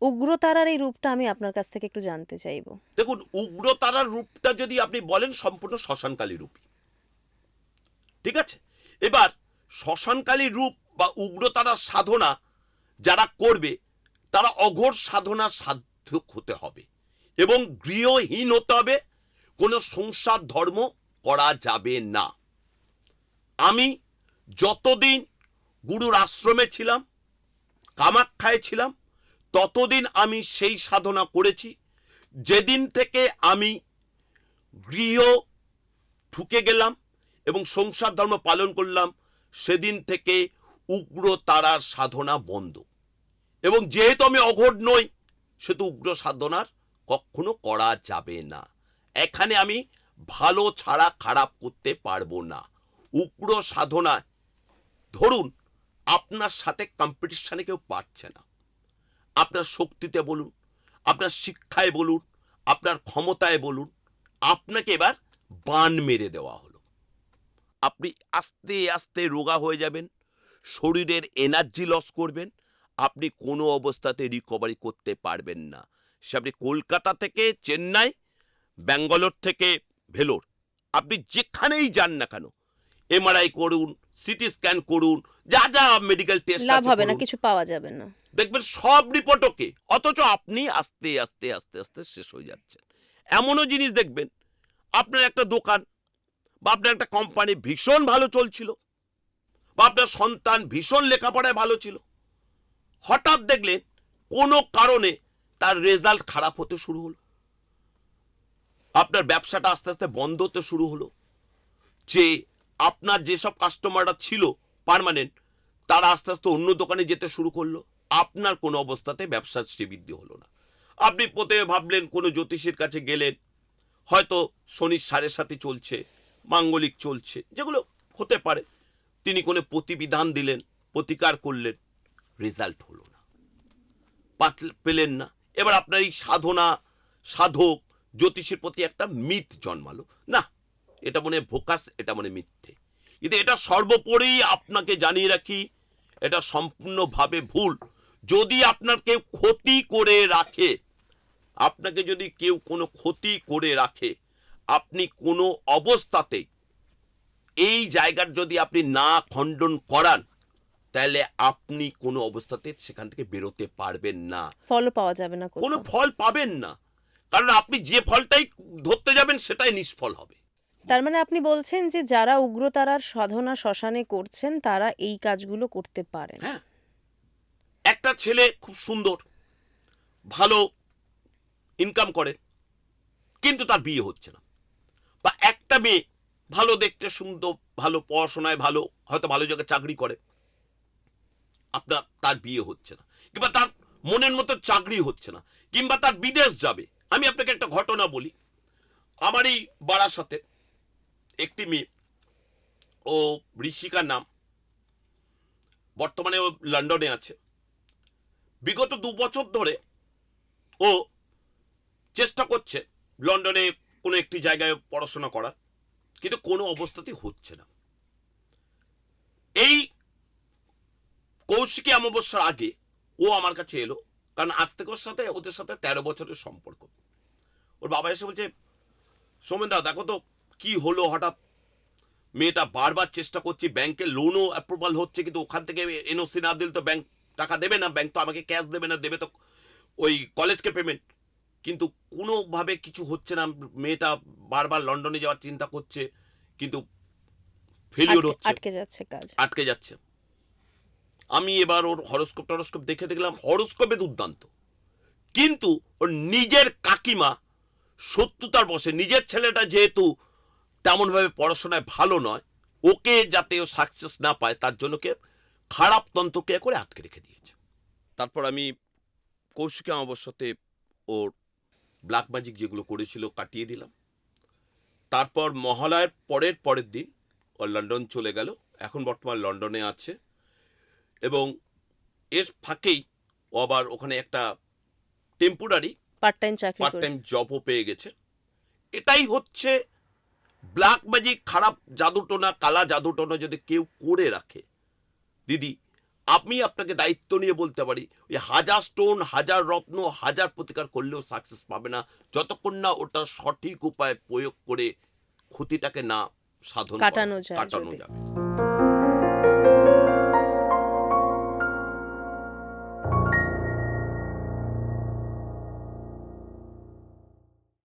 উগ্রতারার এই রূপটা আমি আপনার কাছ থেকে একটু জানতে চাইবো। দেখুন, উগ্রতারার রূপটা যদি আপনি বলেন সম্পূর্ণ শ্মশানকালী রূপী, ঠিক আছে। এবার শ্মশানকালী রূপ বা উগ্রতারার সাধনা যারা করবে তারা অঘোর সাধনার সাধক হতে হবে এবং গৃহহীন হতে হবে, কোনো সংসার ধর্ম করা যাবে না। আমি যতদিন গুরুর আশ্রমে ছিলাম, কামাখ্যায় ছিলাম, ততদিন আমি সেই সাধনা করেছি। যেদিন থেকে আমি গৃহ ঢুকে গেলাম এবং সংসার ধর্ম পালন করলাম, সেদিন থেকে উগ্র তারার সাধনা বন্ধ। এবং যেহেতু আমি অঘোর নই, সেহেতু উগ্র সাধনার কখনো করা যাবে না। এখানে আমি ভালো ছাড়া খারাপ করতে পারবো না। উগ্র সাধনায় ধরুন আপনার সাথে কম্পিটিশনে কেউ পারছে না, আপনার শক্তিতে বলুন, আপনার শিক্ষায় বলুন, আপনার ক্ষমতায় বলুন, আপনাকে এবার বান মেরে দেওয়া হলো। আপনি আস্তে আস্তে রোগা হয়ে যাবেন, শরীরের এনার্জি লস করবেন, আপনি কোনো অবস্থাতে রিকভারি করতে পারবেন না। সে আপনি কলকাতা থেকে চেন্নাই, ব্যাঙ্গালোর থেকে ভেলোর, আপনি যেখানেই যান না কেন, এমআরআই করুন, সিটি স্ক্যান করুন, যা যা মেডিকেল টেস্ট লাভ আছে হবে না, করুন, কিছু পাওয়া যাবে না। দেখবেন সব রিপোর্ট ওকে, অথচ আপনি আস্তে আস্তে আস্তে আস্তে শেষ হয়ে যাচ্ছেন। এমনও জিনিস দেখবেন, আপনার একটা দোকান বা আপনার একটা কোম্পানি ভীষণ ভালো চলছিল, বা আপনার সন্তান ভীষণ লেখাপড়ায় ভালো ছিল, হঠাৎ দেখলেন কোনো কারণে তার রেজাল্ট খারাপ হতে শুরু হলো, আপনার ব্যবসাটা আস্তে আস্তে বন্ধ হতে শুরু হলো, যে আপনার যেসব কাস্টমাররা ছিল পার্মানেন্ট, তারা আস্তে আস্তে অন্য দোকানে যেতে শুরু করলো, আপনার কোনো অবস্থাতে ব্যবসার শ্রীবৃদ্ধি হলো না। আপনি প্রথমে ভাবলেন কোনো জ্যোতিষীর কাছে গেলেন, হয়তো শনির 7.5 চলছে, মাঙ্গলিক চলছে, যেগুলো হতে পারে, তিনি কোনো প্রতিবিধান দিলেন, প্রতিকার করলেন, রেজাল্ট হলো না, পেলেন না। এবার আপনার এই সাধনা, সাধক, জ্যোতিষের প্রতি একটা মিথ জন্মালো, না এটা মনে ভোকাস, এটা মনে মিথ্যে। কিন্তু এটা সর্বোপরি আপনাকে জানিয়ে রাখি, এটা সম্পূর্ণভাবে ভুল। যদি আপনার কেউ ক্ষতি করে রাখে, আপনাকে যদি কেউ কোনো ক্ষতি করে রাখে, আপনি কোনো অবস্থাতেই এই জায়গার যদি আপনি না খণ্ডন করান, তাহলে আপনি কোনো অবস্থাতে সেখান থেকে বেরোতে পারবেন না, ফলও পাওয়া যাবে না, কোনো কোথাও। ফল পাবেন না। কারণ আপনি যে ফলটাই ধরতে যাবেন সেটাই নিষ্ফল হবে। তার মানে আপনি বলছেন যে যারা উগ্রতারার সাধনা শ্মশানে করছেন তারা এই কাজগুলো করতে পারেন। হ্যাঁ, একটা ছেলে খুব সুন্দর, ভালো ইনকাম করে, কিন্তু তার বিয়ে হচ্ছে না, বা একটা মেয়ে ভালো দেখতে, সুন্দর, ভালো পড়াশোনায় ভালো, হয়তো ভালো জায়গায় চাকরি করে, আপনার তার বিয়ে হচ্ছে না, কিংবা তার মনের মতো চাকরি হচ্ছে না, কিংবা তার বিদেশ যাবে। আমি আপনাকে একটা ঘটনা বলি। আমারই বারাসাতে একটি মেয়ে, ও ঋষিকার নাম, বর্তমানে ও লন্ডনে আছে। বিগত 2 বছর ধরে ও চেষ্টা করছে লন্ডনে কোনো একটি জায়গায় পড়াশোনা করার, কিন্তু কোনো অবস্থাতেই হচ্ছে না। এই কৌশিকী অমাবস্যার আগে ও আমার কাছে এলো, কারণ আজ থেকে ওদের সাথে 13 বছরের সম্পর্ক। ওর বাবা এসে বলছে, সোমেনদা দেখো তো কি হলো, হঠাৎ মেয়েটা বারবার চেষ্টা করছি, ব্যাংকে লোনও অ্যাপ্রুভাল হচ্ছে, কিন্তু ওখান থেকে এনওসি না দিলে তো ব্যাংক টাকা দেবে না, ব্যাংক তো আমাকে ক্যাশ দেবে না, দেবে তো ওই কলেজকে পেমেন্ট, কিন্তু কোনোভাবে কিছু হচ্ছে না। মেয়েটা বারবার লন্ডনে যাওয়ার চিন্তা করছে, কিন্তু ফেলিওর হচ্ছে, আটকে যাচ্ছে কাজ। আটকে যাচ্ছে। আমি এবার ওর হরস্কোপ দেখে দেখলাম, হরস্কোপে দুর্দান্ত, কিন্তু ওর নিজের কাকিমা 70টার বসে, নিজের ছেলেটা যেহেতু তেমনভাবে পড়াশোনায় ভালো নয়, ওকে যাতে ও সাকসেস না পায় তার জন্য কে খারাপ তন্ত্রকে করে আটকে রেখে দিয়েছে। তারপর আমি কৌশিকী অমাবস্যাতে ওর ব্ল্যাক ম্যাজিক যেগুলো করেছিল কাটিয়ে দিলাম। তারপর মহালয়ার পরের দিন ও লন্ডন চলে গেল, এখন বর্তমান লন্ডনে আছে, এবং এর ফাঁকেই ও আবার ওখানে একটা টেম্পোরারি পার্ট টাইম চাকরি পার্ট করে। টাইম জবও পেয়ে গেছে। এটাই হচ্ছে ব্ল্যাক ম্যাজিক, খারাপ জাদুটোনা, কালা জাদুটোনা যদি কেউ করে রাখে, দিদি আমি আপনাকে দায়িত্ব নিয়ে বলতে পারি ওই 1000 স্টোন 1000 রত্ন 1000 প্রতিকার করলেও সাকসেস পাবে না, যতক্ষণ না ওটা সঠিক উপায়ে প্রয়োগ করে ক্ষতিটাকে না সাধন কাটানো যায় কাটানো যদি। যাবে।